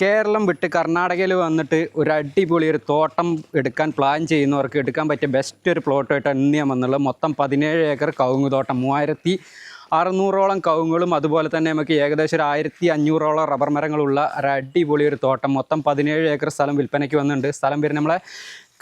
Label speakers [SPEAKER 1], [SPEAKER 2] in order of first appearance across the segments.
[SPEAKER 1] കേരളം വിട്ട് കർണാടകയിൽ വന്നിട്ട് ഒരു അടിപൊളി ഒരു തോട്ടം എടുക്കാൻ പ്ലാൻ ചെയ്യുന്നവർക്ക് എടുക്കാൻ പറ്റിയ ബെസ്റ്റ് ഒരു പ്ലോട്ടായിട്ടാണ് ഇന്ന് ഞാൻ വന്നുള്ളത്. മൊത്തം 17 ഏക്കർ കവുങ്ങ് തോട്ടം, 3600ഓളം കവുങ്ങുകളും അതുപോലെ തന്നെ നമുക്ക് ഏകദേശം ഒരു 1500ഓളം റബ്ബർ മരങ്ങളുള്ള ഒരു അടിപൊളി ഒരു തോട്ടം. മൊത്തം 17 ഏക്കർ സ്ഥലം വിൽപ്പനയ്ക്ക് വന്നിട്ടുണ്ട്. സ്ഥലം വരുന്നത് നമ്മളെ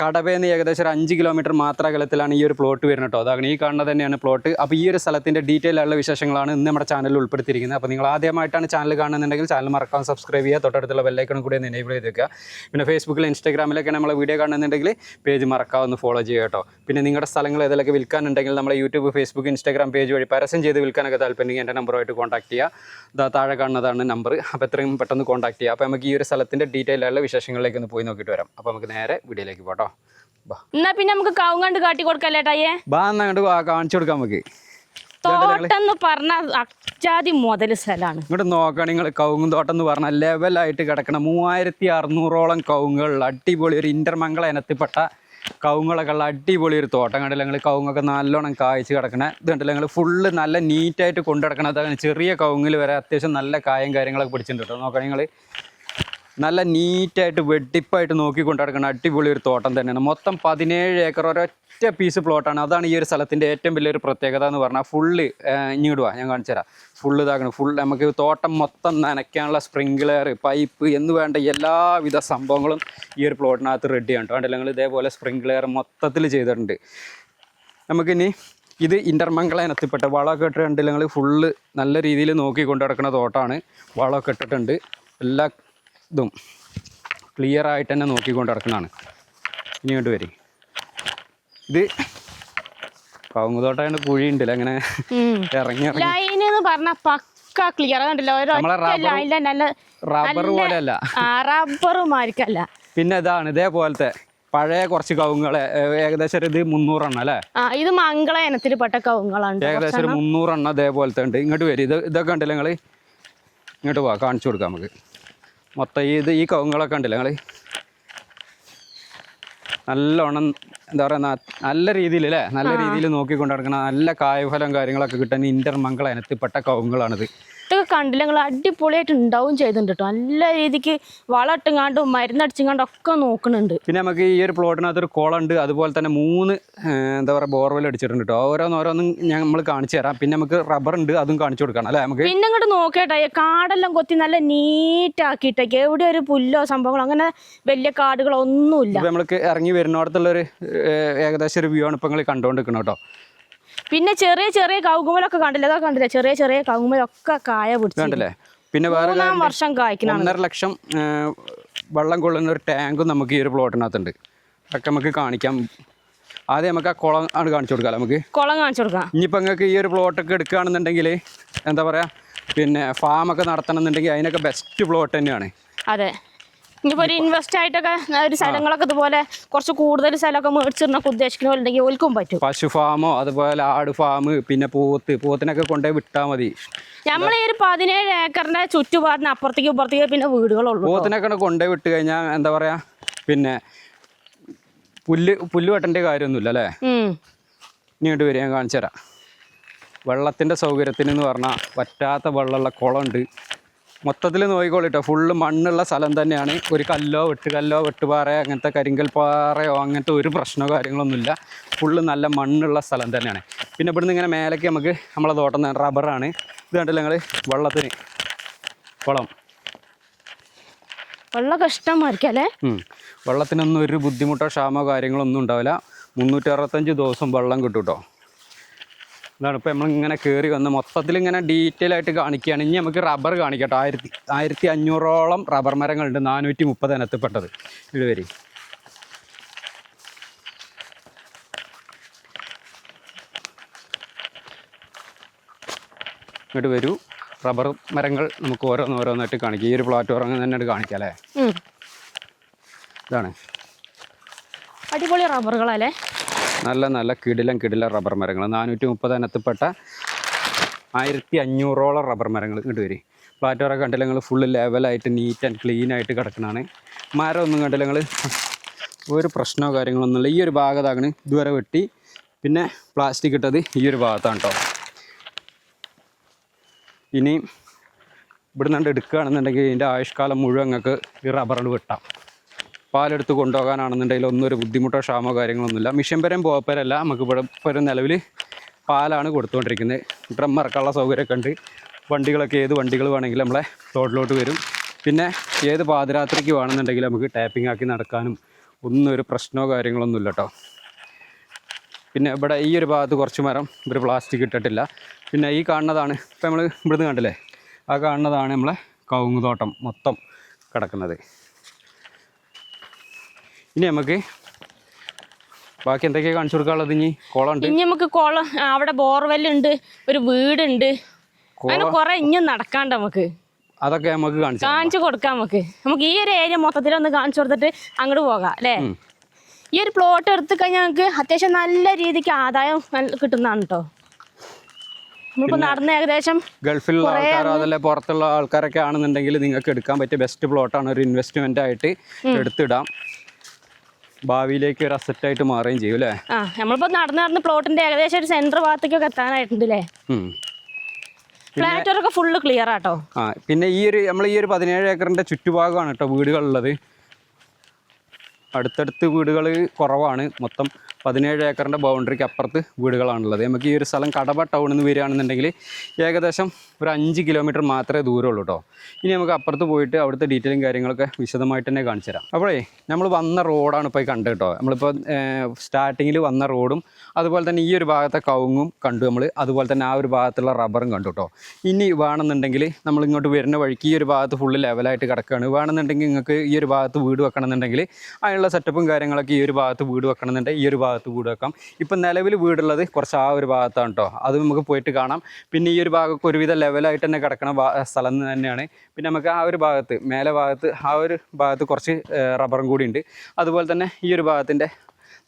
[SPEAKER 1] കടവേന്ന് ഏകദേശം ഒരു 5 കിലോമീറ്റർ മാത്രം അകലത്തിലാണ് ഈ ഒരു പ്ലോട്ട് വരുന്നത് കേട്ടോ. അതാണ് ഈ കാണുന്നത് തന്നെയാണ് പ്ലോട്ട്. അപ്പോൾ ഈ ഒരു സ്ഥലത്തിൻ്റെ ഡീറ്റെയിൽ ആയിട്ടുള്ള വിശേഷങ്ങളാണ് ഇന്ന് നമ്മുടെ ചാനലിൽ ഉൾപ്പെടുത്തിയിരിക്കുന്നത്. അപ്പോൾ നിങ്ങൾ ആദ്യമായിട്ടാണ് ചാനൽ കാണുന്നുണ്ടെങ്കിൽ ചാനൽ മറക്കാൻ സബ്സ്ക്രൈബ് ചെയ്യുക, തൊട്ടടുത്തുള്ള ബെല്ലൈക്കണും കൂടി ഒന്ന് എനേബിൾ ചെയ്ത് വെക്കുക. പിന്നെ ഫേസ്ബുക്കിൽ ഇൻസ്റ്റാഗ്രാമിലൊക്കെ നമ്മളെ വീഡിയോ കാണുന്നുണ്ടെങ്കിൽ പേജ് മറക്കാവുന്ന ഫോളോ ചെയ്യുക കേട്ടോ. പിന്നെ നിങ്ങളുടെ സ്ഥലങ്ങൾ ഏതെങ്കിലുമൊക്കെ വിൽക്കാനുണ്ടെങ്കിൽ നമ്മളെ യൂട്യൂബ്, ഫേസ്ബുക്ക്, ഇൻസ്റ്റാഗ്രാം പേജ് വഴി പരസ്യം ചെയ്ത് വിൽക്കാനൊക്കെ താല്പര്യം എൻ്റെ നമ്പറുമായിട്ട് കോൺടാക്ട് ചെയ്യുക. താഴെ കാണുന്നതാണ് നമ്പർ. അപ്പോൾ എത്രയും പെട്ടെന്ന് കോൺടാക്ട് ചെയ്യുക. അപ്പോൾ നമുക്ക് ഈ ഒരു സ്ഥലത്തിൻ്റെ ഡീറ്റെയിൽ ആയിട്ടുള്ള വിശേഷങ്ങളിലേക്ക് ഒന്ന് പോയി നോക്കിയിട്ട് വരാം. അപ്പോൾ നമുക്ക് നേരെ വീഡിയോയിലേക്ക് പോട്ടോ.
[SPEAKER 2] എന്നാ പിന്നെ നമുക്ക് കവുങ്ങണ്ട് കാട്ടി കൊടുക്കല്ലേട്ടായേ.
[SPEAKER 1] അങ്ങോട്ട് കാണിച്ചു കൊടുക്കാം നമുക്ക്.
[SPEAKER 2] തോട്ടം പറഞ്ഞ അച്ചാതി മുതൽ സ്ഥലമാണ്.
[SPEAKER 1] ഇങ്ങോട്ട് നോക്കുകയാണെങ്കിൽ നിങ്ങൾ കവുങ്ങും തോട്ടം എന്ന് പറഞ്ഞാൽ ലെവലായിട്ട് കിടക്കണ 3600ഓളം കവുങ്ങുകൾ, അടിപൊളി ഒരു ഇന്റർമംഗള ഇനത്തിൽപ്പെട്ട കവുങ്ങുകളൊക്കെ ഉള്ള അടിപൊളി ഒരു തോട്ടം കണ്ടില്ല നിങ്ങൾ. കവുങ്ങൊക്കെ നല്ലോണം കായ്ച്ച് കിടക്കണേ ഇത് കണ്ടില്ല നിങ്ങൾ. ഫുള്ള് നല്ല നീറ്റായിട്ട് കൊണ്ടു കിടക്കണം. അതാണ് ചെറിയ കവുങ്ങിൽ വരെ അത്യാവശ്യം നല്ല കായും കാര്യങ്ങളൊക്കെ പിടിച്ചിട്ടുണ്ട് കേട്ടോ. നോക്കുകയാണെങ്കിൽ നിങ്ങൾ നല്ല നീറ്റായിട്ട് വെട്ടിപ്പായിട്ട് നോക്കിക്കൊണ്ട് നടക്കുന്ന അടിപൊളി ഒരു തോട്ടം തന്നെയാണ്. മൊത്തം 17 ഏക്കർ ഒരൊറ്റ പീസ് പ്ലോട്ടാണ്. അതാണ് ഈ ഒരു സ്ഥലത്തിൻ്റെ ഏറ്റവും വലിയൊരു പ്രത്യേകത എന്ന് പറഞ്ഞാൽ. ഫുള്ള് ഇങ്ങോട്ട് വാ, ഞാൻ കാണിച്ചു തരാം. ഫുള്ള് ഇതാക്കണം. ഫുൾ നമുക്ക് തോട്ടം മൊത്തം നനയ്ക്കാനുള്ള സ്പ്രിംഗ്ലർ, പൈപ്പ് എന്ന് വേണ്ട എല്ലാവിധ സംഭവങ്ങളും ഈ ഒരു പ്ലോട്ടിനകത്ത് റെഡിയാണ് കേട്ടോ. കണ്ടില്ല നിങ്ങൾ, ഇതേപോലെ സ്പ്രിംഗ്ലർ മൊത്തത്തിൽ ചെയ്തിട്ടുണ്ട്. നമുക്കിനി ഇത് ഇന്റർമംഗള ഇനത്തിൽപ്പെട്ട വളമൊക്കെ ഇട്ട് കണ്ടില്ല നിങ്ങൾ. ഫുള്ള് നല്ല രീതിയിൽ നോക്കിക്കൊണ്ട് നടക്കുന്ന തോട്ടമാണ്. വളമൊക്കെ ഇട്ടിട്ടുണ്ട്. എല്ലാ ഇതും ക്ലിയർ ആയിട്ട് തന്നെ നോക്കിക്കൊണ്ട് നടക്കുന്നതാണ്. ഇനി ഇങ്ങോട്ട് വരും. ഇത് കവുങ്ങുതോട്ടമായിട്ട് കുഴി ഉണ്ടല്ലോ, അങ്ങനെ ഇറങ്ങി റബ്ബർ പോലെയല്ല,
[SPEAKER 2] റബ്ബറുമാരിക്കല്ല.
[SPEAKER 1] പിന്നെ ഇതാണ് ഇതേപോലത്തെ പഴയ കുറച്ച് കവുങ്ങുകളെ ഏകദേശം ഇത് 300 എണ്ണം അല്ലേ.
[SPEAKER 2] ഇത് മംഗള ഇനത്തിൽപ്പെട്ട കവുങ്ങുകളാണ്.
[SPEAKER 1] ഏകദേശം ഒരു 300 എണ്ണം ഇതേപോലത്തെ ഉണ്ട്. ഇങ്ങോട്ട് വരും. ഇതൊക്കെ ഉണ്ടല്ലോ നിങ്ങൾ. ഇങ്ങോട്ട് പോവാ, കാണിച്ചു കൊടുക്കാം നമുക്ക്. മൊത്തം ഈ കവുങ്ങുകളൊക്കെ ഉണ്ടല്ലോ നിങ്ങൾ. നല്ലോണം എന്താ പറയുക, നല്ല രീതിയിൽ അല്ലേ, നല്ല രീതിയിൽ നോക്കിക്കൊണ്ട് നടക്കണം. നല്ല കായഫലം കാര്യങ്ങളൊക്കെ കിട്ടാൻ ഇന്റർമംഗള ഇനത്തിൽപ്പെട്ട കവുങ്ങുകളാണിത്.
[SPEAKER 2] ഇതൊക്കെ കണ്ടില്ല നിങ്ങൾ, അടിപൊളിയായിട്ട് ഉണ്ടാവും ചെയ്തിട്ടുണ്ട് കേട്ടോ. നല്ല രീതിക്ക് വളം ഇട്ടുങ്ങാണ്ടും മരുന്നടിച്ചുങ്ങാണ്ടും ഒക്കെ നോക്കുന്നുണ്ട്.
[SPEAKER 1] പിന്നെ നമുക്ക് ഈ ഒരു പ്ലോട്ടിനകത്തൊരു കുളമുണ്ട്. അതുപോലെ തന്നെ 3 എന്താ പറയുക ബോർവെൽ അടിച്ചിട്ടുണ്ട് കേട്ടോ. ഓരോന്നും നമ്മൾ കാണിച്ചു തരാം. പിന്നെ നമുക്ക് റബ്ബർ ഉണ്ട്, അതും കാണിച്ചു കൊടുക്കണം അല്ലേ നമുക്ക്.
[SPEAKER 2] പിന്നെ ഇങ്ങോട്ട് നോക്കേട്ടെ, കാടെല്ലാം കൊത്തി നല്ല നീറ്റാക്കിയിട്ടേക്ക്. എവിടെ ഒരു പുല്ലോ സംഭവങ്ങളോ അങ്ങനെ വലിയ കാടുകളോ ഒന്നുമില്ല.
[SPEAKER 1] ഇപ്പം നമ്മൾക്ക് ഇറങ്ങി വരുന്നിടത്തുള്ളൊരു ഏകദേശം ഒരു വ്യൂ ആണ് ഇപ്പം നിങ്ങൾ കണ്ടുകൊണ്ടിരിക്കണം കേട്ടോ.
[SPEAKER 2] പിന്നെ ചെറിയ ചെറിയ കവുങ്ങുമലൊക്കെ കണ്ടില്ല, അതൊക്കെ കണ്ടില്ല. ചെറിയ ചെറിയ കവുങ്ങുമലൊക്കെ കായ പിടിച്ചില്ലേ.
[SPEAKER 1] പിന്നെ വേറെ
[SPEAKER 2] 3 വർഷം കായ്ക്കണം.
[SPEAKER 1] 1.5 ലക്ഷം വെള്ളം കൊള്ളുന്ന ഒരു ടാങ്കും നമുക്ക് ഈ ഒരു പ്ലോട്ടിനകത്തുണ്ട്. അതൊക്കെ നമുക്ക് കാണിക്കാം. ആദ്യം നമുക്ക് ആ കുളം ആണ് കാണിച്ചു കൊടുക്കാം. നമുക്ക്
[SPEAKER 2] കുളം കാണിച്ചു കൊടുക്കാം.
[SPEAKER 1] ഇനിയിപ്പോൾ നിങ്ങൾക്ക് ഈ ഒരു പ്ലോട്ടൊക്കെ എടുക്കുകയാണെന്നുണ്ടെങ്കിൽ എന്താ പറയുക, പിന്നെ ഫാമൊക്കെ നടത്തണമെന്നുണ്ടെങ്കിൽ അതിനൊക്കെ ബെസ്റ്റ് പ്ലോട്ട് തന്നെയാണ്.
[SPEAKER 2] അതെ, ഇനിയിപ്പോൾ ഒരു ഇൻവെസ്റ്റ് ആയിട്ടൊക്കെ ഒരു സ്ഥലങ്ങളൊക്കെ ഇതുപോലെ കുറച്ച് കൂടുതൽ സ്ഥലമൊക്കെ മേടിച്ചിരുന്നൊക്കെ ഉദ്ദേശിക്കുന്നവരുണ്ടെങ്കിൽ ഓൽക്കും പറ്റും.
[SPEAKER 1] പശു ഫാമോ അതുപോലെ ആട് ഫാം, പിന്നെ പോത്തിനൊക്കെ കൊണ്ടുപോയി വിട്ടാൽ മതി.
[SPEAKER 2] നമ്മൾ ഈ ഒരു 17 ഏക്കറിന്റെ ചുറ്റുപാടിന് അപ്പുറത്തേക്ക് ഇപ്പുറത്തേക്ക് പിന്നെ വീടുകളുള്ളൂ.
[SPEAKER 1] പോത്തിനൊക്കെ കൊണ്ടുപോയി വിട്ട് കഴിഞ്ഞാൽ എന്താ പറയുക, പിന്നെ പുല്ല് വെട്ടേണ്ട കാര്യമൊന്നുമില്ല അല്ലേ. ഇങ്ങോട്ട് വരിക, ഞാൻ കാണിച്ചു തരാം. വെള്ളത്തിൻ്റെ സൗകര്യത്തിനെന്ന് പറഞ്ഞാൽ വറ്റാത്ത വെള്ളമുള്ള കുളമുണ്ട്. മൊത്തത്തിൽ നോക്കിക്കോളിട്ടോ, ഫുള്ള് മണ്ണുള്ള സ്ഥലം തന്നെയാണ്. ഒരു കല്ലോ വെട്ടുപാറ അങ്ങനത്തെ കരിങ്കൽ പാറയോ അങ്ങനത്തെ ഒരു പ്രശ്നമോ കാര്യങ്ങളൊന്നുമില്ല. ഫുള്ള് നല്ല മണ്ണുള്ള സ്ഥലം തന്നെയാണ്. പിന്നെ ഇവിടുന്ന് ഇങ്ങനെ മേലേക്ക് നമുക്ക് നമ്മളെ തോട്ടം റബ്ബറാണ്. ഇത് കണ്ടില്ല നിങ്ങൾ, വെള്ളത്തിന്
[SPEAKER 2] വെള്ളമൊക്കെ ഇഷ്ടമായിരിക്കല്ലേ.
[SPEAKER 1] വെള്ളത്തിനൊന്നും ഒരു ബുദ്ധിമുട്ടോ ക്ഷാമോ കാര്യങ്ങളൊന്നും ഉണ്ടാവില്ല. 365 ദിവസം വെള്ളം കിട്ടും കേട്ടോ. ഇതാണ് ഇപ്പോൾ നമ്മളിങ്ങനെ കയറി വന്ന് മൊത്തത്തിൽ ഇങ്ങനെ ഡീറ്റെയിൽ ആയിട്ട് കാണിക്കുകയാണ്. ഇനി നമുക്ക് റബ്ബർ കാണിക്കട്ടോ. 1500ഓളം റബ്ബർ മരങ്ങളുണ്ട്, 430 ഇനത്തിൽപ്പെട്ടത്. ഇത് വരി. ഇങ്ങോട്ട് വരൂ. റബ്ബർ മരങ്ങൾ നമുക്ക് ഓരോന്നോരോന്നായിട്ട് കാണിക്കാം. ഈ ഒരു പ്ലാറ്റ്ഫോം തന്നെ കാണിക്കാം അല്ലേ. ഇതാണ്
[SPEAKER 2] അടിപൊളി റബ്ബറുകളല്ലേ.
[SPEAKER 1] നല്ല കിടിലം റബ്ബർ മരങ്ങൾ, 430 ഇനത്തിൽപ്പെട്ട 1500ഓളം റബ്ബർ മരങ്ങൾ. ഇങ്ങോട്ട് വരും. പ്ലാറ്റ്ഫോറൊക്കെ കണ്ടില്ല നിങ്ങൾ, ഫുള്ള് ലെവലായിട്ട് നീറ്റ് ആൻഡ് ക്ലീൻ ആയിട്ട് കിടക്കണതാണ്. മരമൊന്നും കണ്ടില്ല നിങ്ങൾ, ഒരു പ്രശ്നമോ കാര്യങ്ങളൊന്നുമില്ല. ഈ ഒരു ഭാഗത്താണ് ഇതുവരെ വെട്ടി. പിന്നെ പ്ലാസ്റ്റിക് ഇട്ടത് ഈ ഒരു ഭാഗത്താണ് കേട്ടോ. ഇനി ഇവിടുന്ന് എടുക്കുകയാണെന്നുണ്ടെങ്കിൽ ഇതിൻ്റെ ആയുഷ്കാലം മുഴുവൻ നിങ്ങൾക്ക് ഈ റബ്ബറിൽ വെട്ടാം. പാലെടുത്ത് കൊണ്ടുപോകാനാണെന്നുണ്ടെങ്കിൽ ഒന്നും ഒരു ബുദ്ധിമുട്ടോ ക്ഷാമോ കാര്യങ്ങളൊന്നുമില്ല. മിഷ്യമ്പരം പോപ്പരല്ല, നമുക്ക് ഇവിടെ ഇപ്പോൾ ഒരു നിലവിൽ പാലാണ് കൊടുത്തുകൊണ്ടിരിക്കുന്നത്. ഡ്രം ഇറക്കാനുള്ള സൗകര്യമൊക്കെ ഉണ്ട്. വണ്ടികളൊക്കെ ഏത് വണ്ടികൾ വേണമെങ്കിലും നമ്മളെ തോട്ടിലോട്ട് വരും. പിന്നെ ഏത് പാതിരാത്രിക്ക് വേണമെന്നുണ്ടെങ്കിൽ നമുക്ക് ടാപ്പിംഗ് ആക്കി നടക്കാനും ഒന്നും ഒരു പ്രശ്നമോ കാര്യങ്ങളൊന്നും ഇല്ല കേട്ടോ. പിന്നെ ഇവിടെ ഈ ഒരു ഭാഗത്ത് കുറച്ച് മരം ഇവർ പ്ലാസ്റ്റിക് ഇട്ടിട്ടില്ല. പിന്നെ ഈ കാണുന്നതാണ് ഇപ്പം നമ്മൾ ഇവിടുന്ന് കണ്ടില്ലേ, ആ കാണുന്നതാണ് നമ്മളെ കവുങ്ങ് തോട്ടം മൊത്തം കിടക്കുന്നത്. ഇനി നമുക്ക് ബാക്കി എന്തൊക്കെയാണ് കാണിച്ചു കൊടുക്കാനുള്ളത്? ഇനി കുളമുണ്ട്,
[SPEAKER 2] ഇനി നമുക്ക് കുളം, അവിടെ ബോർവെല്ലുണ്ട്, ഒരു വീടുണ്ട്, അങ്ങനെ കുറെ ഇനിയും നടക്കാണ്ട് നമുക്ക്.
[SPEAKER 1] അതൊക്കെ നമുക്ക്
[SPEAKER 2] കാണിച്ചു കൊടുക്കാം. നമുക്ക് ഈ ഒരു ഏരിയ മൊത്തത്തിലൊന്ന് കാണിച്ചു കൊടുത്തിട്ട് അങ്ങോട്ട് പോകാം അല്ലേ. ഈ ഒരു പ്ലോട്ട് എടുത്തു കഴിഞ്ഞാൽ നമുക്ക് അത്യാവശ്യം നല്ല രീതിക്ക് ആദായം കിട്ടുന്നതാണ് കേട്ടോ. നമ്മളിപ്പോൾ നടന്ന് ഏകദേശം
[SPEAKER 1] ഗൾഫിലുള്ള ആൾക്കാരോ അതല്ലേ പുറത്തുള്ള ആൾക്കാരൊക്കെ ആണെന്നുണ്ടെങ്കിൽ നിങ്ങൾക്ക് എടുക്കാൻ പറ്റിയ ബെസ്റ്റ് പ്ലോട്ടാണ്. ഒരു ഇൻവെസ്റ്റ്മെന്റ് ആയിട്ട് എടുത്തിടാം, ഭാവിയിലേക്ക് ഒരു അസറ്റായിട്ട് മാറുകയും ചെയ്യും അല്ലേ.
[SPEAKER 2] നമ്മളിപ്പോൾ നടന്ന് പ്ലോട്ടിന്റെ ഏകദേശം ഒരു സെന്റർ ഭാഗത്തേക്കൊക്കെ എത്താനായിട്ടുണ്ട് അല്ലേ. ഫ്ലാറ്റൊക്കെ ഫുള്ള് ക്ലിയർ ആട്ടോ.
[SPEAKER 1] പിന്നെ നമ്മൾ ഈ ഒരു 17 ഏക്കറിന്റെ ചുറ്റുഭാഗമാണ് കേട്ടോ വീടുകളുള്ളത്. അടുത്തടുത്ത് വീടുകൾ കുറവാണ്. മൊത്തം 17 ഏക്കറിൻ്റെ ബൗണ്ടറിക്ക് അപ്പുറത്ത് വീടുകളാണുള്ളത്. നമുക്ക് ഈ ഒരു സ്ഥലം കടവ ടൗണിൽ നിന്ന് വരികയാണെന്നുണ്ടെങ്കിൽ ഏകദേശം ഒരു 5 കിലോമീറ്റർ മാത്രമേ ദൂരമുള്ളൂ കേട്ടോ. ഇനി നമുക്ക് അപ്പുറത്ത് പോയിട്ട് അവിടുത്തെ ഡീറ്റെയിലും കാര്യങ്ങളൊക്കെ വിശദമായിട്ട് തന്നെ കാണിച്ചു തരാം. അപ്പോഴേ നമ്മൾ വന്ന റോഡാണ് ഇപ്പോൾ കണ്ടത് കേട്ടോ. നമ്മളിപ്പോൾ സ്റ്റാർട്ടിങ്ങിൽ വന്ന റോഡും അതുപോലെ തന്നെ ഈ ഒരു ഭാഗത്തെ കവുങ്ങും കണ്ടു നമ്മൾ, അതുപോലെ തന്നെ ആ ഒരു ഭാഗത്തുള്ള റബ്ബറും കണ്ടു കേട്ടോ. ഇനി വേണമെന്നുണ്ടെങ്കിൽ നമ്മൾ ഇങ്ങോട്ട് വരുന്ന വഴിക്ക് ഈ ഒരു ഭാഗത്ത് ഫുള്ള് ലെവലായിട്ട് കിടക്കുകയാണ്. വേണമെന്നുണ്ടെങ്കിൽ നിങ്ങൾക്ക് ഈ ഒരു ഭാഗത്ത് വീട് വെക്കണമെന്നുണ്ടെങ്കിൽ അതിനുള്ള സെറ്റപ്പും കാര്യങ്ങളൊക്കെ ഈ ഒരു ഭാഗത്ത് വീട് വെക്കണമെന്നുണ്ടെങ്കിൽ ഈ ഒരു ഭാഗത്ത് വീട് വെക്കാം. ഇപ്പം നിലവിൽ വീടുള്ളത് കുറച്ച് ആ ഒരു ഭാഗത്താണ് കേട്ടോ. അത് നമുക്ക് പോയിട്ട് കാണാം. പിന്നെ ഈ ഒരു ഭാഗമൊക്കെ ഒരുവിധം ലെവലായിട്ട് തന്നെ കിടക്കണ സ്ഥലം തന്നെയാണ്. പിന്നെ നമുക്ക് ആ ഒരു ഭാഗത്ത് മേലെ ഭാഗത്ത് ആ ഒരു ഭാഗത്ത് കുറച്ച് റബ്ബറും കൂടി ഉണ്ട്. അതുപോലെ തന്നെ ഈ ഒരു ഭാഗത്തിൻ്റെ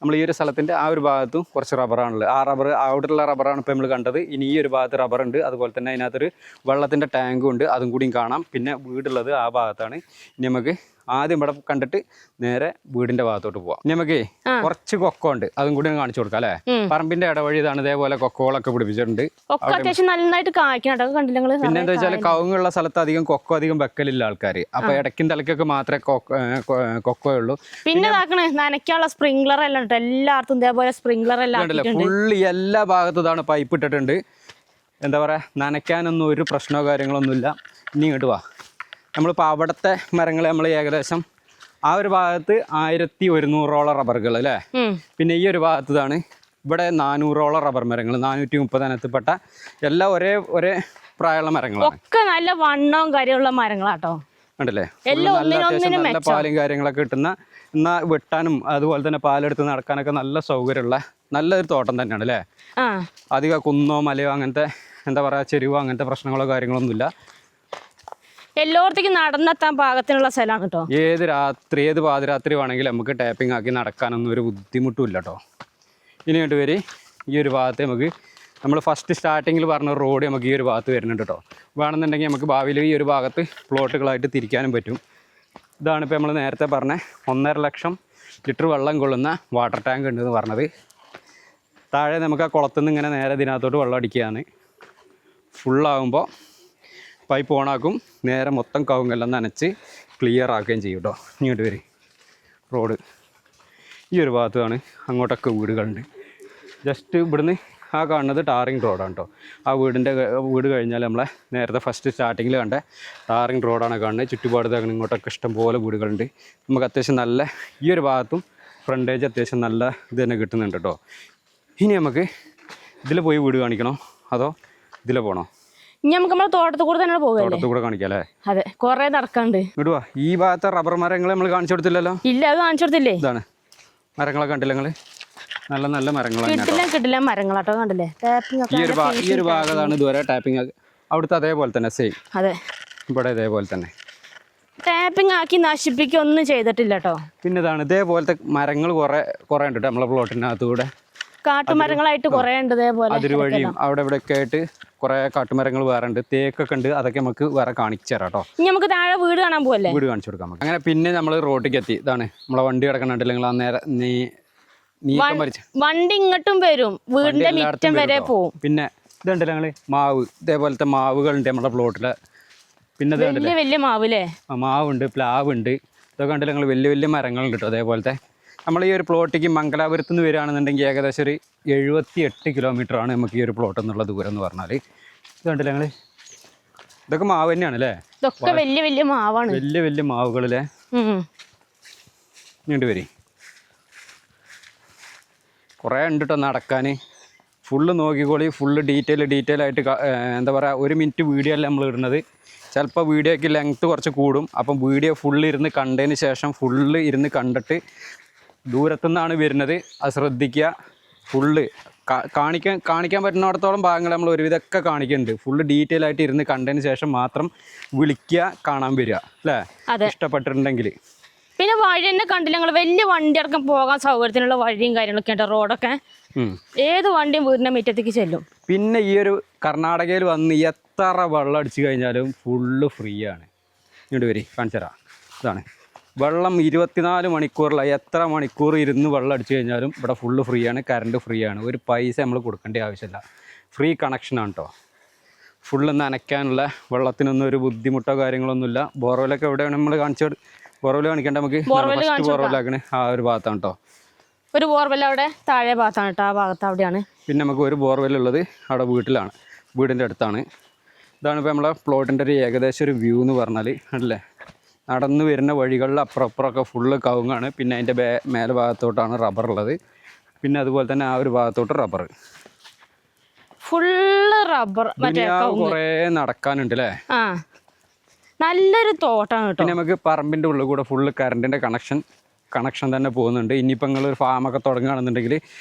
[SPEAKER 1] നമ്മൾ ഈ ഒരു സ്ഥലത്തിൻ്റെ ആ ഒരു ഭാഗത്തും കുറച്ച് റബ്ബറാണുള്ളത്. ആ റബ്ബർ അവിടെയുള്ള റബ്ബറാണ് ഇപ്പോൾ നമ്മൾ കണ്ടത്. ഇനി ഈ ഒരു ഭാഗത്ത് റബ്ബറുണ്ട്, അതുപോലെ തന്നെ അതിനകത്തൊരു വെള്ളത്തിൻ്റെ ടാങ്കും ഉണ്ട്, അതും കൂടിയും കാണാം. പിന്നെ വീടുള്ളത് ആ ഭാഗത്താണ്. ഇനി നമുക്ക് ആദ്യം ഇവിടെ കണ്ടിട്ട് നേരെ വീടിന്റെ ഭാഗത്തോട്ട് പോവാം. ഇനി നമുക്ക് കുറച്ച് കൊക്കോ ഉണ്ട്, അതും കൂടി കാണിച്ചു കൊടുക്കാം അല്ലെ. പറമ്പിന്റെ ഇടവഴി ഇതാണ്. ഇതേപോലെ കൊക്കോളൊക്കെ പിടിപ്പിച്ചിട്ടുണ്ട്. പിന്നെ എന്താ വെച്ചാൽ കവുങ്ങുള്ള സ്ഥലത്ത് അധികം കൊക്കോ അധികം വെക്കലില്ല ആൾക്കാർ. അപ്പൊ ഇടയ്ക്കും തലക്കൊക്കെ മാത്രമേ കൊക്കോ ഉള്ളൂ.
[SPEAKER 2] പിന്നെ നനയ്ക്കാനുള്ള സ്പ്രിംഗ്ലർ എല്ലാം എല്ലായിടത്തും ഇതേപോലെ സ്പ്രിംഗ്ലർ എല്ലാം
[SPEAKER 1] ഫുള്ള് എല്ലാ ഭാഗത്തും ഇതാണ് പൈപ്പ് ഇട്ടിട്ടുണ്ട്. എന്താ പറയാ, നനയ്ക്കാനൊന്നും ഒരു പ്രശ്നമോ കാര്യങ്ങളൊന്നുമില്ല. ഇനി ഇങ്ങോട്ട് വാ. നമ്മളിപ്പോൾ അവിടുത്തെ മരങ്ങൾ നമ്മൾ ഏകദേശം ആ ഒരു ഭാഗത്ത് 1100ഓളം റബ്ബറുകൾ അല്ലേ. പിന്നെ ഈ ഒരു ഭാഗത്താണ് ഇവിടെ 400ഓളം റബ്ബർ മരങ്ങൾ, 430 ഇനത്തിൽപ്പെട്ട എല്ലാം ഒരേ പ്രായമുള്ള മരങ്ങളാണ്.
[SPEAKER 2] ഒക്കെ നല്ല വണ്ണവും കാര്യമുള്ള മരങ്ങളാട്ടോ.
[SPEAKER 1] ഉണ്ടല്ലേ, നല്ല പാലും കാര്യങ്ങളൊക്കെ കിട്ടുന്ന, എന്നാൽ വെട്ടാനും അതുപോലെ തന്നെ പാലെടുത്ത് നടക്കാനൊക്കെ നല്ല സൗകര്യമുള്ള നല്ലൊരു തോട്ടം തന്നെയാണ് അല്ലേ. അധികം കുന്നോ മലയോ അങ്ങനത്തെ എന്താ പറയുക ചെരുവോ അങ്ങനത്തെ പ്രശ്നങ്ങളോ കാര്യങ്ങളൊന്നുമില്ല.
[SPEAKER 2] എല്ലായിടത്തേക്കും നടന്നെത്താൻ പാകത്തിനുള്ള സ്ഥലമാണ് കേട്ടോ.
[SPEAKER 1] ഏത് പാതിരാത്രി വേണമെങ്കിലും നമുക്ക് ടാപ്പിംഗ് ആക്കി നടക്കാനൊന്നും ഒരു ബുദ്ധിമുട്ടും ഇല്ല കേട്ടോ. ഇനി ഇങ്ങോട്ട് വരി. ഈ ഒരു ഭാഗത്ത് നമുക്ക് നമ്മൾ ഫസ്റ്റ് സ്റ്റാർട്ടിങ്ങിൽ പറഞ്ഞ റോഡ് നമുക്ക് ഈ ഒരു ഭാഗത്ത് വരുന്നുണ്ട് കേട്ടോ. വേണമെന്നുണ്ടെങ്കിൽ നമുക്ക് ഭാവിയിൽ ഈ ഒരു ഭാഗത്ത് പ്ലോട്ടുകളായിട്ട് തിരിക്കാനും പറ്റും. ഇതാണ് ഇപ്പോൾ നമ്മൾ നേരത്തെ പറഞ്ഞ 1.5 ലക്ഷം ലിറ്റർ വെള്ളം കൊള്ളുന്ന വാട്ടർ ടാങ്ക് ഉണ്ടെന്ന് പറഞ്ഞത്. താഴെ നമുക്ക് ആ കുളത്തുനിന്ന് ഇങ്ങനെ നേരെ ഇതിനകത്തോട്ട് വെള്ളം അടിക്കുകയാണ്. ഫുള്ളാകുമ്പോൾ പൈപ്പ് ഓണാക്കും, നേരെ മൊത്തം കവുങ്ങെല്ലാം നനച്ച് ക്ലിയർ ആക്കുകയും ചെയ്യും കേട്ടോ. ഇങ്ങോട്ട് വരും റോഡ്. ഈ ഒരു ഭാഗത്താണ്, അങ്ങോട്ടൊക്കെ വീടുകളുണ്ട്. ജസ്റ്റ് ഇവിടുന്ന് ആ കാണുന്നത് ടാറിങ് റോഡാണ് കേട്ടോ. ആ വീട് കഴിഞ്ഞാൽ നമ്മളെ നേരത്തെ ഫസ്റ്റ് സ്റ്റാർട്ടിങ്ങിൽ കണ്ട ടാറിങ് റോഡാണ് കാണുന്നത്. ചുറ്റുപാട് ഇങ്ങോട്ടൊക്കെ ഇഷ്ടംപോലെ വീടുകളുണ്ട്. നമുക്ക് അത്യാവശ്യം നല്ല ഈ ഒരു ഭാഗത്തും ഫ്രണ്ടേജ് അത്യാവശ്യം നല്ല ഇത് തന്നെ കിട്ടുന്നുണ്ട് കേട്ടോ. ഇനി നമുക്ക് ഇതിൽ പോയി വീട് കാണിക്കണോ അതോ ഇതിൽ പോകണോ?
[SPEAKER 2] ഇനി നമുക്ക് നമ്മുടെ തോട്ടത്തിൽ കൂടെ തന്നെ പോകാം.
[SPEAKER 1] തോട്ടത്തിൽ കൂടെ കാണിക്കാം അല്ലേ?
[SPEAKER 2] അതെ, കുറെ നടക്കാണ്ട്.
[SPEAKER 1] ഇടുവാ. ഈ ഭാഗത്തെ റബ്ബർ മരങ്ങൾ നമ്മൾ കാണിച്ചു കൊടുത്തില്ലല്ലോ.
[SPEAKER 2] ഇല്ല, അത് കാണിച്ചു കൊടുത്തില്ലേ.
[SPEAKER 1] ഇതാണ് മരങ്ങളൊക്കെ കണ്ടില്ല നിങ്ങള്, നല്ല നല്ല മരങ്ങളാണ്.
[SPEAKER 2] കിട്ടില്ല മരങ്ങളാട്ടോ, കണ്ടില്ലേ.
[SPEAKER 1] ഈ ഒരു ഭാഗത്താണ് ഇതുവരെ ടാപ്പിംഗ്. അവിടുത്തെ അതേപോലെ തന്നെ സെയിം.
[SPEAKER 2] അതെ,
[SPEAKER 1] ഇവിടെ ഇതേപോലെ തന്നെ
[SPEAKER 2] ടാപ്പിംഗ് ആക്കി നശിപ്പിക്കൊന്നും ചെയ്തിട്ടില്ല കേട്ടോ.
[SPEAKER 1] പിന്നെ ഇതാണ് ഇതേപോലത്തെ മരങ്ങൾ കുറെ ഉണ്ട് നമ്മളെ പ്ലോട്ടിനകത്തൂടെ.
[SPEAKER 2] കാട്ടുമരങ്ങളായിട്ട് കുറെ ഉണ്ട് ഇതേപോലെ.
[SPEAKER 1] അതിരുവഴിയും അവിടെ ഇവിടെ ഒക്കെ ആയിട്ട് കുറെ കാട്ടുമരങ്ങൾ വേറെ ഉണ്ട്, തേക്കൊക്കെ ഉണ്ട്. അതൊക്കെ നമുക്ക് വേറെ കാണിച്ചു തരാം കേട്ടോ.
[SPEAKER 2] ഇനി നമുക്ക് താഴെ വീട് കാണാൻ പോവല്ലേ?
[SPEAKER 1] വീട് കാണിച്ചു കൊടുക്കാം നമുക്ക്. അങ്ങനെ പിന്നെ നമ്മൾ റോഡിലേക്ക് എത്തി. ഇതാണ് നമ്മളെ വണ്ടി കിടക്കണുണ്ടല്ലോ. നേരെ
[SPEAKER 2] വണ്ടി ഇങ്ങോട്ടും വരും, വീടിന്റെ മിറ്റം വരെ പോവും.
[SPEAKER 1] പിന്നെ ഇതുണ്ടല്ലോ ഞങ്ങള് മാവ്, ഇതേപോലത്തെ മാവുകളുണ്ട് നമ്മുടെ പ്ലോട്ടില്. പിന്നെ ഇത് കണ്ടില്ലേ,
[SPEAKER 2] വലിയ വലിയ മാവില്ലേ,
[SPEAKER 1] മാവുണ്ട്, പ്ലാവുണ്ട്, ഇതൊക്കെ കണ്ടില്ല നിങ്ങൾ, വലിയ വലിയ മരങ്ങളുണ്ട് കേട്ടോ. അതേപോലത്തെ നമ്മൾ ഈ ഒരു പ്ലോട്ടിക്ക് മംഗലാപുരത്ത് നിന്ന് വരികയാണെന്നുണ്ടെങ്കിൽ ഏകദേശം ഒരു 78 കിലോമീറ്ററാണ് നമുക്ക് ഈ ഒരു പ്ലോട്ട് എന്നുള്ള ദൂരം എന്ന് പറഞ്ഞാൽ. ഇത് കണ്ടില്ല ഞങ്ങൾ, ഇതൊക്കെ മാവ് തന്നെയാണ് അല്ലേ,
[SPEAKER 2] ഇതൊക്കെ വലിയ വലിയ മാവാണ്,
[SPEAKER 1] വലിയ വലിയ മാവുകളല്ലേ. ഇങ്ങോട്ട് വരി, കുറേ ഉണ്ട് കേട്ടോ നടക്കാൻ. ഫുള്ള് നോക്കിക്കോളി, ഫുള്ള് ഡീറ്റെയിൽ ആയിട്ട് എന്താ പറയുക, 1 മിനിറ്റ് വീഡിയോ അല്ല നമ്മൾ ഇടുന്നത്. ചിലപ്പോൾ വീഡിയോയ്ക്ക് ലെങ്ത്ത് കുറച്ച് കൂടും. അപ്പം വീഡിയോ ഫുള്ള് ഇരുന്ന് കണ്ടതിന് ശേഷം ഫുള്ള് ഇരുന്ന് കണ്ടിട്ട് ദൂരത്തുനിന്നാണ് വരുന്നത്, അത് ശ്രദ്ധിക്കുക. ഫുള്ള് കാണിക്കാൻ പറ്റുന്നിടത്തോളം ഭാഗങ്ങൾ നമ്മൾ ഒരുവിധമൊക്കെ കാണിക്കുന്നുണ്ട്. ഫുള്ള് ഡീറ്റെയിൽ ആയിട്ട് ഇരുന്ന് കണ്ടതിന് ശേഷം മാത്രം വിളിക്കുക, കാണാൻ വരിക അല്ലേ, ഇഷ്ടപ്പെട്ടിട്ടുണ്ടെങ്കിൽ.
[SPEAKER 2] പിന്നെ വഴി തന്നെ കണ്ടില്ല ഞങ്ങൾ, വലിയ വണ്ടി അടക്കം പോകാൻ സൗകര്യത്തിനുള്ള വഴിയും കാര്യങ്ങളൊക്കെ ഉണ്ട്, റോഡൊക്കെ ഏത് വണ്ടിയും വീടിൻ്റെ മുറ്റത്തേക്ക് ചെല്ലും.
[SPEAKER 1] പിന്നെ ഈ ഒരു കർണാടകയിൽ വന്ന് എത്ര വെള്ളം അടിച്ചു കഴിഞ്ഞാലും ഫുള്ള് ഫ്രീ ആണ്. ഇങ്ങോട്ട് വരി, കാണിച്ചു തരാം. ഇതാണ് വെള്ളം 24 മണിക്കൂറിൽ എത്ര മണിക്കൂർ ഇരുന്ന് വെള്ളം അടിച്ചു കഴിഞ്ഞാലും ഇവിടെ ഫുള്ള് ഫ്രീ ആണ്, കറണ്ട് ഫ്രീ ആണ്, ഒരു പൈസ നമ്മൾ കൊടുക്കേണ്ട ആവശ്യമില്ല, ഫ്രീ കണക്ഷനാണ് കേട്ടോ. ഫുള്ള് നനയ്ക്കാനുള്ള വെള്ളത്തിനൊന്നും ഒരു ബുദ്ധിമുട്ടോ കാര്യങ്ങളൊന്നുമില്ല. ബോർവെല്ലൊക്കെ എവിടെയാണ് നമ്മൾ കാണിച്ചത്, ബോർവെൽ കാണിക്കേണ്ട നമുക്ക്, ഫസ്റ്റ് ബോർവെല്ലാക്കണേ ആ ഒരു ഭാഗത്താണ് കേട്ടോ.
[SPEAKER 2] ഒരു ബോർവെൽ അവിടെ താഴെ ഭാഗത്താണ് കേട്ടോ, ആ ഭാഗത്ത് അവിടെയാണ്.
[SPEAKER 1] പിന്നെ നമുക്ക് ഒരു ബോർവെല്ലുള്ളത് അവിടെ വീട്ടിലാണ്, വീടിൻ്റെ അടുത്താണ്. ഇതാണ് ഇപ്പോൾ നമ്മളെ പ്ലോട്ടിൻ്റെ ഒരു ഏകദേശം ഒരു വ്യൂ എന്ന് പറഞ്ഞാൽ. അല്ലേ, നടന്നു വരുന്ന വഴികളിൽ അപ്പുറമൊക്കെ ഫുള്ള് കവുങ്ങാണ്. പിന്നെ അതിൻ്റെ മേലെ ഭാഗത്തോട്ടാണ് റബ്ബർ ഉള്ളത്. പിന്നെ അതുപോലെ തന്നെ ആ ഒരു ഭാഗത്തോട്ട് റബ്ബർ,
[SPEAKER 2] ഫുള്ള് റബ്ബർ.
[SPEAKER 1] കുറേ നടക്കാനുണ്ട് അല്ലേ,
[SPEAKER 2] നല്ലൊരു തോട്ടമാണ് കേട്ടോ.
[SPEAKER 1] പിന്നെ നമുക്ക് പറമ്പിൻ്റെ ഉള്ളിൽ കൂടെ ഫുള്ള് കറണ്ടിൻ്റെ കണക്ഷൻ തന്നെ പോകുന്നുണ്ട്. ഇനിയിപ്പോൾ നിങ്ങളൊരു ഫാമൊക്കെ തുടങ്ങുകയാണെന്നുണ്ടെങ്കിൽ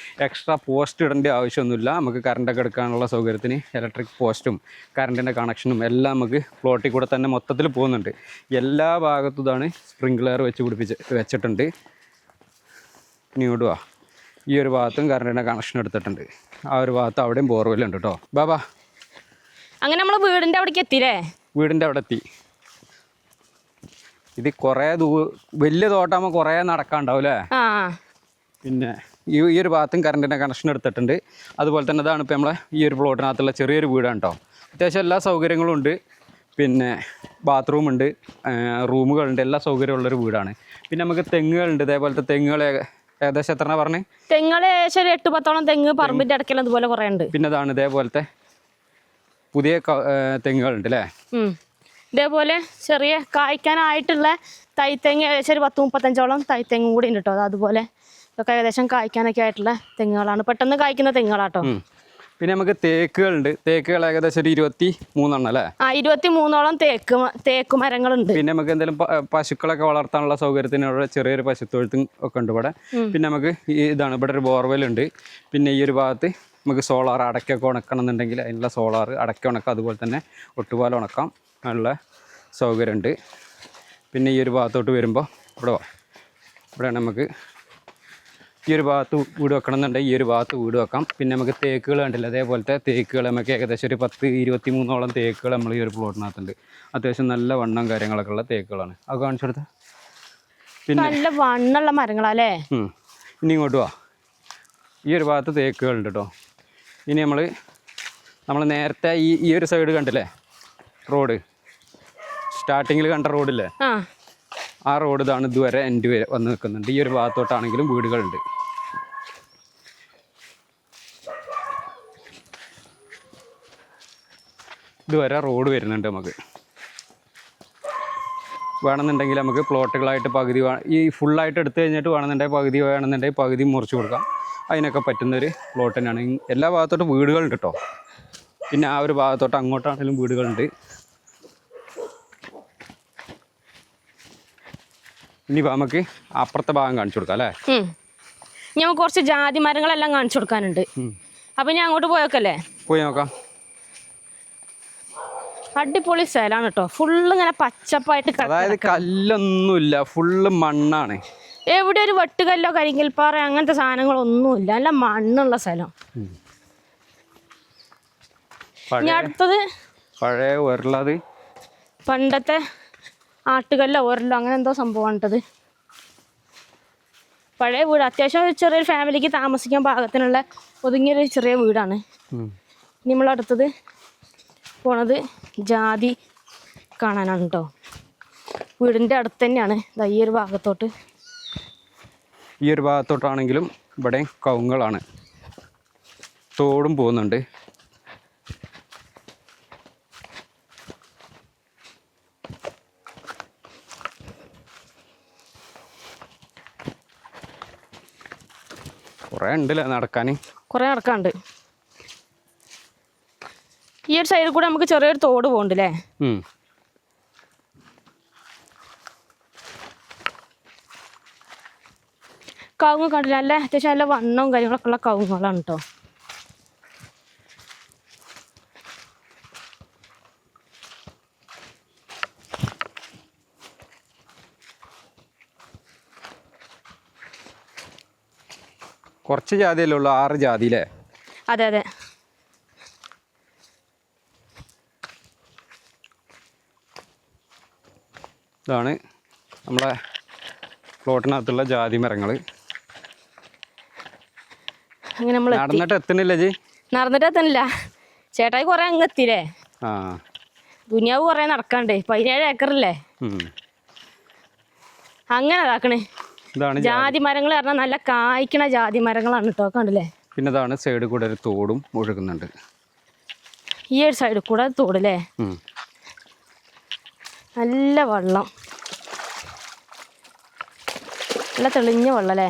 [SPEAKER 1] എക്സ്ട്രാ പോസ്റ്റ് ഇടേണ്ട ആവശ്യമൊന്നുമില്ല. നമുക്ക് കറണ്ടൊക്കെ എടുക്കാനുള്ള സൗകര്യത്തിന് ഇലക്ട്രിക് പോസ്റ്റും കറണ്ടിൻ്റെ കണക്ഷനും എല്ലാം നമുക്ക് പ്ലോട്ടിൽ കൂടെ തന്നെ മൊത്തത്തിൽ പോകുന്നുണ്ട്. എല്ലാ ഭാഗത്തും ഇതാണ് സ്പ്രിംഗ്ലർ വെച്ചിട്ടുണ്ട്. ഇനി ഇടുക, ഈ ഒരു ഭാഗത്തും കറണ്ടിൻ്റെ കണക്ഷൻ എടുത്തിട്ടുണ്ട്, ആ ഒരു ഭാഗത്ത് അവിടെയും ബോർവെല്ലുണ്ട് കേട്ടോ. ബാബാ,
[SPEAKER 2] അങ്ങനെ നമ്മൾ വീടിൻ്റെ അവിടേക്ക് എത്തിയില്ലേ,
[SPEAKER 1] വീടിൻ്റെ അവിടെ എത്തി. ഇത് കുറേ വലിയ തോട്ടാകുമ്പോൾ കുറേ നടക്കാണ്ടാവും അല്ലേ. പിന്നെ ഈ ഒരു ഭാഗത്തും കറണ്ടിൻ്റെ കണക്ഷൻ എടുത്തിട്ടുണ്ട്. അതുപോലെ തന്നെ ഇതാണ് ഇപ്പോൾ നമ്മളെ ഈ ഒരു പ്ലോട്ടിനകത്തുള്ള ചെറിയൊരു വീടാണ് കേട്ടോ. അത്യാവശ്യം എല്ലാ സൗകര്യങ്ങളും ഉണ്ട്. പിന്നെ ബാത്റൂമുണ്ട്, റൂമുകളുണ്ട്, എല്ലാ സൗകര്യമുള്ളൊരു വീടാണ്. പിന്നെ നമുക്ക് തെങ്ങുകളുണ്ട്. ഇതേപോലത്തെ തെങ്ങുകൾ ഏകദേശം എത്ര പറഞ്ഞേ,
[SPEAKER 2] തെങ്ങുകൾ ഏകദേശം ഒരു 8-10 തെങ്ങ് പറമ്പിൻ്റെ ഇടയ്ക്കൽ അതുപോലെ കുറേ ഉണ്ട്.
[SPEAKER 1] പിന്നെ ഇതാണ് ഇതേപോലത്തെ പുതിയ തെങ്ങുകളുണ്ട് അല്ലേ.
[SPEAKER 2] ഇതേപോലെ ചെറിയ കായ്ക്കാനായിട്ടുള്ള തൈത്തെങ്ങ് ഏകദേശം ഒരു 10-35 തൈത്തെങ്ങും കൂടി ഉണ്ട് കേട്ടോ. അതുപോലെ ഇതൊക്കെ ഏകദേശം കായ്ക്കാനൊക്കെ ആയിട്ടുള്ള തെങ്ങുകളാണ്, പെട്ടെന്ന് കായ്ക്കുന്ന തെങ്ങുകളാട്ടോ.
[SPEAKER 1] പിന്നെ നമുക്ക് തേക്കുകളുണ്ട്. തേക്കുകൾ ഏകദേശം ഒരു 23 അല്ലേ.
[SPEAKER 2] 23 തേക്ക് മരങ്ങളുണ്ട്.
[SPEAKER 1] പിന്നെ നമുക്ക് എന്തെങ്കിലും പശുക്കളൊക്കെ വളർത്താനുള്ള സൗകര്യത്തിന് ഇവിടെ ചെറിയൊരു പശുത്തൊഴുത്തും ഒക്കെ ഉണ്ട് ഇവിടെ. പിന്നെ നമുക്ക് ഇതാണ് ഇവിടെ ഒരു ബോർവെല്ലുണ്ട്. പിന്നെ ഈ ഒരു ഭാഗത്ത് നമുക്ക് സോളാർ അടയ്ക്കൊക്കെ ഉണക്കണം എന്നുണ്ടെങ്കിൽ അതിനുള്ള സോളാർ അടയ്ക്ക ഉണക്കാം, അതുപോലെ തന്നെ ഒട്ടുപാലം ഉണക്കാം ഉള്ള സൗകര്യമുണ്ട്. പിന്നെ ഈ ഒരു ഭാഗത്തോട്ട് വരുമ്പോൾ ഇവിടെ നമുക്ക് ഈ ഒരു ഭാഗത്ത് വീട് വെക്കണം എന്നുണ്ടെങ്കിൽ ഈ ഒരു ഭാഗത്ത് വീട് വെക്കാം. പിന്നെ നമുക്ക് തേക്കുകൾ കണ്ടില്ല, അതേപോലത്തെ തേക്കുകൾ നമുക്ക് ഏകദേശം ഒരു 10-23 തേക്കുകൾ നമ്മൾ ഈ ഒരു പ്ലോട്ടിനകത്തുണ്ട്. അത്യാവശ്യം നല്ല വണ്ണം കാര്യങ്ങളൊക്കെ ഉള്ള തേക്കുകളാണ്. അത് കാണിച്ചു കൊടുത്ത്. പിന്നെ
[SPEAKER 2] നല്ല വണ്ണുള്ള മരങ്ങളല്ലേ.
[SPEAKER 1] ഇനി ഇങ്ങോട്ട് വാ, ഈ ഒരു ഭാഗത്ത് തേക്കുകളുണ്ട് കേട്ടോ. ഇനി നമ്മൾ നേരത്തെ ഈ ഒരു സൈഡ് കണ്ടില്ലേ, റോഡ് സ്റ്റാർട്ടിങ്ങിൽ കണ്ട റോഡില്ലേ, ആ റോഡ് ഇതാണ്. ഇതുവരെ എൻ്റെ വരെ വന്ന് നിൽക്കുന്നുണ്ട്. ഈ ഒരു ഭാഗത്തോട്ടാണെങ്കിലും വീടുകളുണ്ട്. ഇതുവരെ റോഡ് വരുന്നുണ്ട്. നമുക്ക് വേണമെന്നുണ്ടെങ്കിൽ നമുക്ക് പ്ലോട്ടുകളായിട്ട് പകുതി ഈ ഫുള്ളായിട്ട് എടുത്തു കഴിഞ്ഞിട്ട് വേണമെന്നുണ്ടെങ്കിൽ പകുതി മുറിച്ച് കൊടുക്കാം. അതിനൊക്കെ പറ്റുന്നൊരു പ്ലോട്ട് തന്നെയാണ്. എല്ലാ ഭാഗത്തോട്ടും വീടുകളുണ്ട് കേട്ടോ. പിന്നെ ആ ഒരു ഭാഗത്തോട്ട് അങ്ങോട്ടാണെങ്കിലും വീടുകളുണ്ട്. ഇനി നമുക്ക് അപ്പുറത്തെ ഭാഗം കാണിച്ചു കൊടുക്കാം അല്ലേ.
[SPEAKER 2] നമുക്ക് കുറച്ച് ജാതി മരങ്ങളെല്ലാം കാണിച്ചു കൊടുക്കാനുണ്ട്. അപ്പം ഞാൻ അങ്ങോട്ട് പോയൊക്കല്ലേ,
[SPEAKER 1] പോയി നോക്കാം.
[SPEAKER 2] അടിപൊളി സ്ഥലമാണ് കേട്ടോ. ഫുള്ള് ഇങ്ങനെ പച്ചപ്പായിട്ട്,
[SPEAKER 1] അതായത് കല്ലൊന്നുമില്ല, ഫുള്ള് മണ്ണാണ്.
[SPEAKER 2] എവിടെ ഒരു വെട്ടുകല്ലോ കരിങ്കൽപ്പാറ അങ്ങനത്തെ സാധനങ്ങളൊന്നുമില്ല, നല്ല മണ്ണുള്ള സ്ഥലം. ഇനി അടുത്തത്
[SPEAKER 1] പഴയ ഉരുളത്,
[SPEAKER 2] പണ്ടത്തെ ആട്ടുകല്ലോ ഉരലോ അങ്ങനെ എന്തോ സംഭവമാണിട്ടത്. പഴയ വീട്, അത്യാവശ്യം ചെറിയൊരു ഫാമിലിക്ക് താമസിക്കാൻ പാകത്തിനുള്ള ഒതുങ്ങിയൊരു ചെറിയ വീടാണ്. ഇനി നമ്മളടുത്തത് പോണത് ജാതി കാണാനാണ് കേട്ടോ. വീടിൻ്റെ അടുത്ത് തന്നെയാണ് ദാ ഈ ഒരു ഭാഗത്തോട്ട്.
[SPEAKER 1] ഈ ഒരു ഭാഗത്തോട്ടാണെങ്കിലും ഇവിടെ കവുങ്ങുകളാണ്, തോടും പോകുന്നുണ്ട്. കുറേ ഉണ്ടല്ലേ നടക്കാൻ,
[SPEAKER 2] കുറേ നടക്കാണ്ട്. ഈ ഒരു സൈഡിൽ കൂടെ നമുക്ക് ചെറിയൊരു തോട് പോകുന്നുണ്ട് അല്ലേ. കവുങ്ങ് കണ്ടില്ല, നല്ല അത്യാവശ്യം നല്ല വണ്ണവും കാര്യങ്ങളൊക്കെ ഉള്ള കവുങ്ങുകളാണ് കേട്ടോ.
[SPEAKER 1] കുറച്ച് ജാതിയല്ലേ ഉള്ളൂ, 6 ജാതി അല്ലേ?
[SPEAKER 2] അതെ അതെ.
[SPEAKER 1] ഇതാണ് നമ്മളെ പ്ലോട്ടിനകത്തുള്ള ജാതി മരങ്ങൾ.
[SPEAKER 2] അങ്ങനെ നമ്മൾ
[SPEAKER 1] നടന്നിട്ട് എത്തുന്നില്ല ജി?
[SPEAKER 2] നടന്നിട്ട് എത്തണില്ല ചേട്ടായി, കുറേ അങ്ങ് എത്തിയില്ലേ.
[SPEAKER 1] ആ,
[SPEAKER 2] ദുനിയാവ് കുറേ നടക്കാണ്ട്. 17 ഏക്കറല്ലേ. അങ്ങനെ ഇതാക്കണേ.
[SPEAKER 1] ഇതാണ്
[SPEAKER 2] ജാതി മരങ്ങൾ പറഞ്ഞാൽ നല്ല കായ്ക്കണ ജാതി മരങ്ങളാണ് കേട്ടോ, കണ്ടില്ലേ.
[SPEAKER 1] പിന്നെ ഇതാണ് സൈഡിൽ കൂടെ ഒരു തോടും ഒഴുകുന്നുണ്ട്.
[SPEAKER 2] ഈ ഒരു സൈഡിൽ കൂടെ തോടല്ലേ, നല്ല വെള്ളം, നല്ല തെളിഞ്ഞ വെള്ളം അല്ലേ.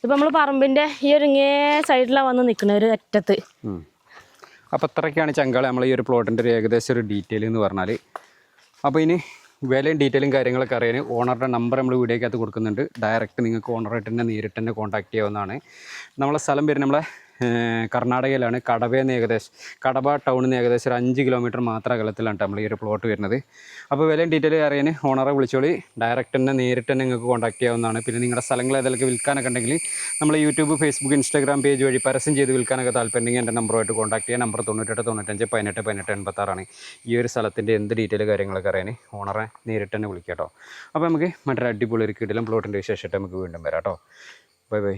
[SPEAKER 2] ഇപ്പം നമ്മൾ പറമ്പിൻ്റെ ഈ ഒരു ഇങ്ങേ സൈഡിലാണ് വന്ന് നിൽക്കുന്നത്, ഒരു അറ്റത്ത്.
[SPEAKER 1] അപ്പോൾ ഇത്രയൊക്കെയാണ് ചങ്കാളെ നമ്മൾ ഈ ഒരു പ്ലോട്ടിൻ്റെ ഒരു ഏകദേശം ഒരു ഡീറ്റെയിൽ എന്ന് പറഞ്ഞാൽ. അപ്പോൾ ഇനി വിലയും ഡീറ്റെയിലും കാര്യങ്ങളൊക്കെ അറിയാൻ ഓണറുടെ നമ്പർ നമ്മൾ വീഡിയോക്കകത്ത് കൊടുക്കുന്നുണ്ട്. ഡയറക്റ്റ് നിങ്ങൾക്ക് ഓണറായിട്ട് തന്നെ നേരിട്ട് തന്നെ കോൺടാക്ട് ചെയ്യാവുന്നതാണ്. നമ്മളെ സ്ഥലം വരുന്നത് നമ്മളെ കർണാടകയിലാണ്. കടബ ടൗണിൽ നിന്ന് ഏകദേശം ഒരു 5 കിലോമീറ്റർ മാത്രം അകലത്തിലാണ് നമ്മൾ ഈ ഒരു പ്ലോട്ട് വരുന്നത്. അപ്പോൾ വിലയും ഡീറ്റെയിൽ അറിയാൻ ഓണറെ വിളിച്ചോളി. ഡയറക്റ്റ് തന്നെ നേരിട്ട് തന്നെ നിങ്ങൾക്ക് കോൺടാക്ട് ചെയ്യാവുന്നതാണ്. പിന്നെ നിങ്ങളുടെ സ്ഥലങ്ങൾ ഏതൊക്കെ വിൽക്കാനൊക്കെ ഉണ്ടെങ്കിൽ നമ്മൾ യൂട്യൂബ്, ഫേസ്ബുക്ക്, ഇൻസ്റ്റാഗ്രാം പേജ് വഴി പരസ്യം ചെയ്ത് വിൽക്കാനൊക്കെ താല്പര്യമുണ്ടെങ്കിൽ എൻ്റെ നമ്പറുമായിട്ട് കോൺടാക്ട് ചെയ്യുക. നമ്പർ 98 95 18 18 86 ഈ ഒരു സ്ഥലത്തിൻ്റെ എന്ത് ഡീറ്റെയിൽ കാര്യങ്ങളൊക്കെ അറിയാൻ ഓണറെ നേരിട്ട് തന്നെ വിളിക്കാം കേട്ടോ. അപ്പോൾ നമുക്ക് മറ്റൊരു അടിപൊളി ഒരു കിടിലം പ്ലോട്ടിൻ്റെ വിശേഷമായിട്ട് നമുക്ക് വീണ്ടും വരാം കേട്ടോ. Bye bye.